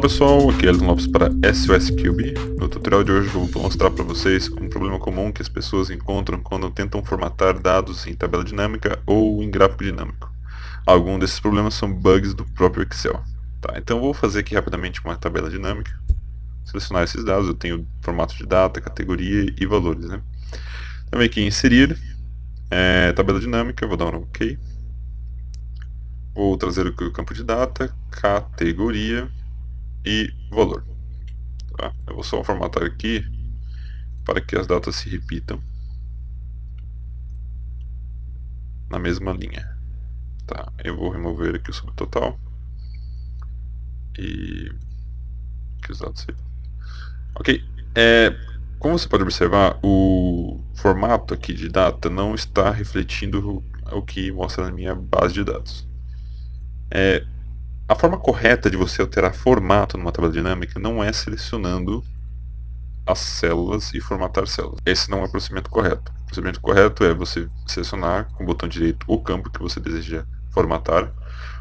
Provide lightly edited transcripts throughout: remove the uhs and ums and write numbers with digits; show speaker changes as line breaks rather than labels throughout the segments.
pessoal, aqui é Elton Lopes para SOS Cube. No tutorial de hoje eu vou mostrar para vocês um problema comum que as pessoas encontram quando tentam formatar dados em tabela dinâmica ou em gráfico dinâmico. Alguns desses problemas são bugs do próprio Excel. Tá, então eu vou fazer aqui rapidamente uma tabela dinâmica, selecionar esses dados. Eu tenho formato de data, categoria e valores, né? Então aqui em inserir, tabela dinâmica, vou dar um OK. Vou trazer aqui o campo de data, categoria e valor. Tá? Eu vou só formatar aqui para que as datas se repitam na mesma linha. Tá? Eu vou remover aqui o subtotal e que os dados repitam. Ok. Como você pode observar, o formato aqui de data não está refletindo o que mostra na minha base de dados. A forma correta de você alterar formato numa tabela dinâmica não é selecionando as células e formatar células. Esse não é o procedimento correto. O procedimento correto é você selecionar com o botão direito o campo que você deseja formatar.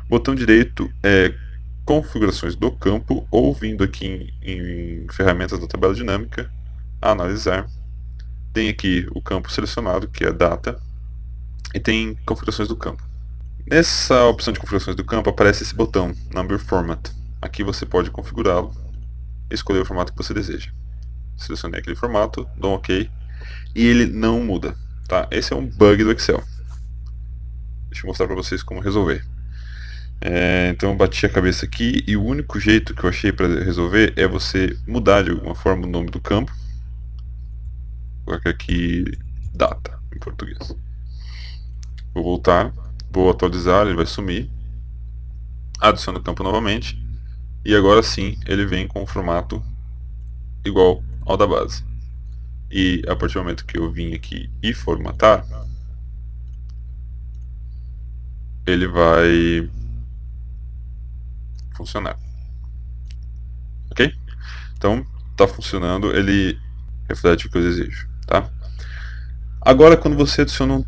Botão direito é configurações do campo, ou vindo aqui em ferramentas da tabela dinâmica, analisar. Tem aqui o campo selecionado, que é data, e tem configurações do campo. Nessa opção de configurações do campo aparece esse botão, Number Format. Aqui você pode configurá-lo e escolher o formato que você deseja. Selecionei aquele formato, dou um OK, e ele não muda. Tá? Esse é um bug do Excel. Deixa eu mostrar para vocês como resolver. Então eu bati a cabeça aqui e o único jeito que eu achei para resolver é você mudar de alguma forma o nome do campo. Vou colocar aqui data em português. Vou voltar, vou atualizar, ele vai sumir. Adiciono o campo novamente e agora sim ele vem com o formato igual ao da base. E a partir do momento que eu vim aqui e formatar, ele vai funcionar. Ok? Então, está funcionando, ele reflete o que eu desejo. Tá? Agora, quando você adiciona um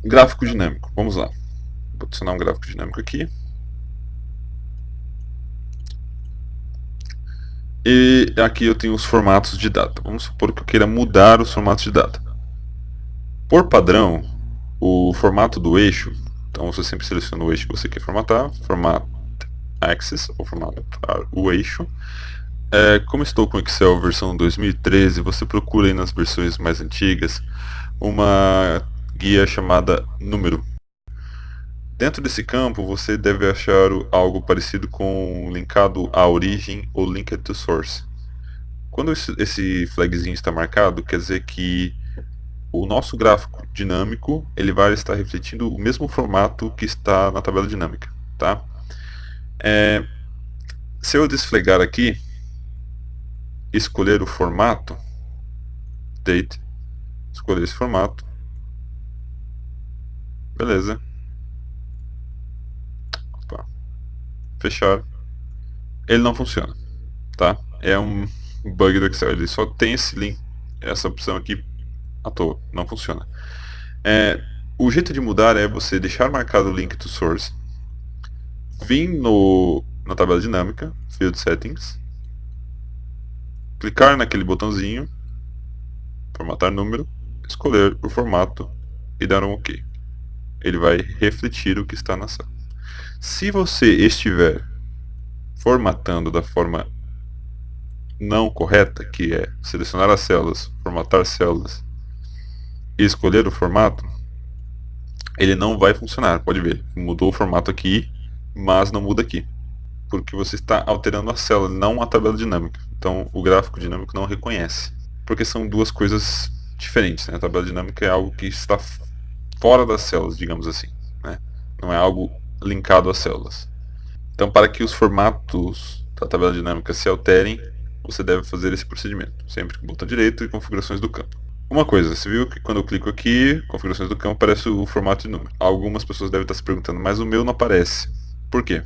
gráfico dinâmico, vamos lá. Vou adicionar um gráfico dinâmico aqui. E aqui eu tenho os formatos de data. Vamos supor que eu queira mudar os formatos de data. Por padrão, o formato do eixo, então você sempre seleciona o eixo que você quer formatar, Format Axis, ou formatar o eixo. Como estou com o Excel versão 2013, você procura aí nas versões mais antigas uma guia chamada número. Dentro desse campo você deve achar algo parecido com linkado à origem ou linked to source. Quando esse flagzinho está marcado, quer dizer que o nosso gráfico dinâmico ele vai estar refletindo o mesmo formato que está na tabela dinâmica. Tá? Se eu desflagar aqui, escolher o formato, date, escolher esse formato, beleza, opa, fechar, ele não funciona, tá? É um bug do Excel, ele só tem esse link, essa opção aqui à toa, não funciona. O jeito de mudar é você deixar marcado o link to source, vir na tabela dinâmica, Field Settings, clicar naquele botãozinho, formatar número, escolher o formato e dar um OK. Ele vai refletir o que está na célula. Se você estiver formatando da forma não correta, que é selecionar as células, formatar células e escolher o formato, ele não vai funcionar. Pode ver, mudou o formato aqui, mas não muda aqui, porque você está alterando a célula, não a tabela dinâmica. Então o gráfico dinâmico não reconhece, porque são duas coisas diferentes, né? A tabela dinâmica é algo que está fora das células, digamos assim, né? Não é algo linkado às células. Então, para que os formatos da tabela dinâmica se alterem, você deve fazer esse procedimento, sempre com o botão direito e configurações do campo. Uma coisa, você viu que quando eu clico aqui, configurações do campo, aparece o formato de número. Algumas pessoas devem estar se perguntando, mas o meu não aparece. Por quê?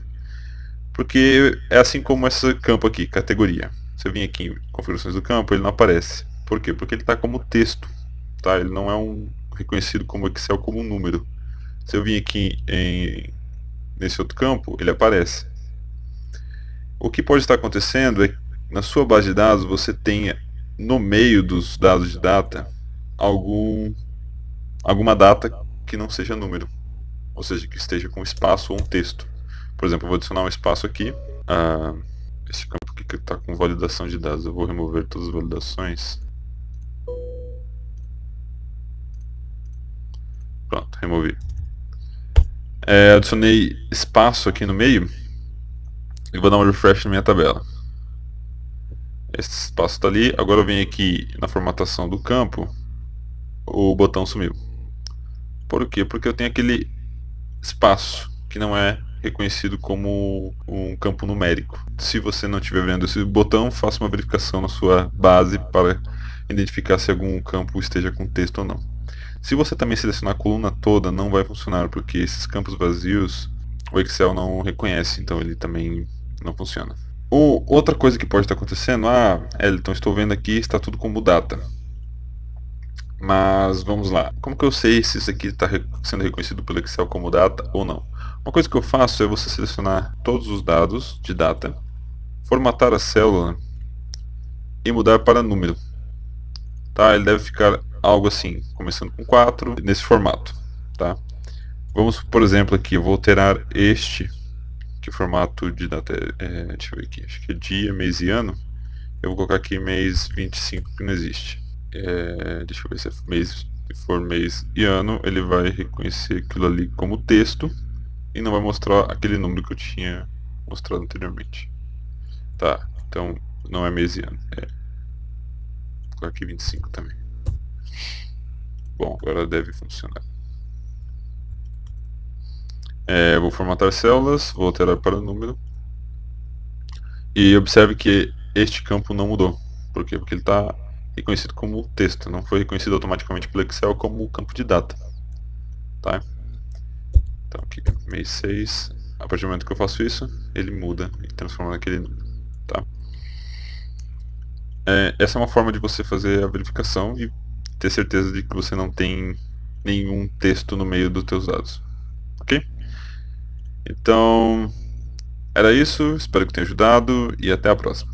Porque é assim como esse campo aqui, categoria. Você vem aqui em configurações do campo, ele não aparece. Por quê? Porque ele está como texto, tá? Ele não é reconhecido como Excel como um número. Se eu vim aqui nesse outro campo, ele aparece. O que pode estar acontecendo é que na sua base de dados você tenha no meio dos dados de data alguma data que não seja número, ou seja, que esteja com espaço ou um texto. Por exemplo, eu vou adicionar um espaço aqui. Esse campo aqui que está com validação de dados, eu vou remover todas as validações. Pronto, removi. Adicionei espaço aqui no meio e vou dar um refresh na minha tabela. Esse espaço está ali. Agora eu venho aqui na formatação do campo, o botão sumiu. Por quê? Porque eu tenho aquele espaço que não é reconhecido como um campo numérico. Se você não estiver vendo esse botão, faça uma verificação na sua base para identificar se algum campo esteja com texto ou não. Se você também selecionar a coluna toda, não vai funcionar, porque esses campos vazios o Excel não reconhece, então ele também não funciona. Outra coisa que pode estar acontecendo, Elton, estou vendo aqui, está tudo como data. Mas vamos lá, como que eu sei se isso aqui está sendo reconhecido pelo Excel como data ou não? Uma coisa que eu faço é você selecionar todos os dados de data, formatar a célula e mudar para número. Tá? Ele deve ficar algo assim, começando com 4, nesse formato. Tá? Vamos, por exemplo, aqui, eu vou alterar este, que formato de data deixa eu ver aqui, acho que é dia, mês e ano. Eu vou colocar aqui mês 25, que não existe. Deixa eu ver se é mês. Se for mês e ano, ele vai reconhecer aquilo ali como texto e não vai mostrar aquele número que eu tinha mostrado anteriormente. Tá, então não é mês e ano. Vou colocar aqui 25 também. Bom, agora deve funcionar. Vou formatar células, vou alterar para número. E observe que este campo não mudou. Por quê? Porque ele está reconhecido como texto, não foi reconhecido automaticamente pelo Excel como campo de data. Tá? Então aqui, mês 6, a partir do momento que eu faço isso, ele muda e transforma naquele número. Tá? Essa é uma forma de você fazer a verificação e ter certeza de que você não tem nenhum texto no meio dos teus dados. Ok? Então, era isso, espero que tenha ajudado e até a próxima.